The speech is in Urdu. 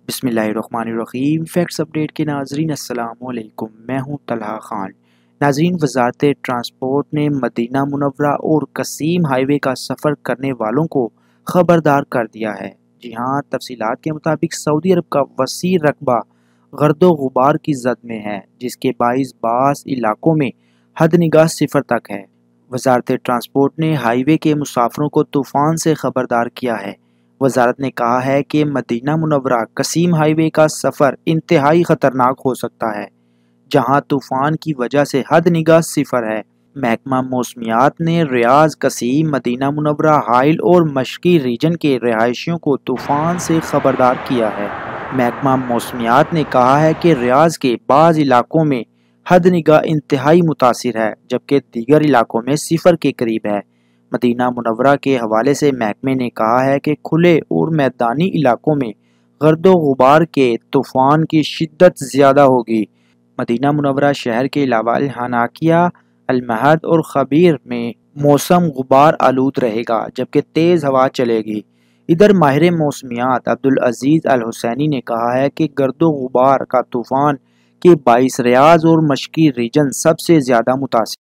بسم اللہ الرحمن الرحیم۔ فیکٹس اپڈیٹ کے ناظرین السلام علیکم، میں ہوں طلحہ خان۔ ناظرین، وزارت ٹرانسپورٹ نے مدینہ منورہ اور قصیم ہائی وے کا سفر کرنے والوں کو خبردار کر دیا ہے۔ جی ہاں، تفصیلات کے مطابق سعودی عرب کا وسیع رقبہ گرد و غبار کی زد میں ہے، جس کے باعث بعض علاقوں میں حد نگاہ صفر تک ہے۔ وزارت ٹرانسپورٹ نے ہائی وے کے مسافروں کو طوفان سے خبردار کیا ہے۔ وزارت نے کہا ہے کہ مدینہ منورہ قصیم ہائی وے کا سفر انتہائی خطرناک ہو سکتا ہے، جہاں طوفان کی وجہ سے حد نگاہ صفر ہے۔ محکمہ موسمیات نے ریاض، قصیم، مدینہ منورہ، حائل اور مشرقی ریجن کے رہائشیوں کو طوفان سے خبردار کیا ہے۔ محکمہ موسمیات نے کہا ہے کہ ریاض کے بعض علاقوں میں حد نگاہ انتہائی متاثر ہے، جبکہ دیگر علاقوں میں صفر کے قریب ہے۔ مدینہ منورہ کے حوالے سے محکمے نے کہا ہے کہ کھلے اور میدانی علاقوں میں گرد و غبار کے طوفان کی شدت زیادہ ہوگی۔ مدینہ منورہ شہر کے علاوہ الحناکیہ، المہد اور خبیر میں موسم غبار آلود رہے گا، جبکہ تیز ہوا چلے گی۔ ادھر ماہر موسمیات عبدالعزیز الحسینی نے کہا ہے کہ گرد و غبار کا طوفان کے باعث ریاض اور مشرقی ریجن سب سے زیادہ متاثر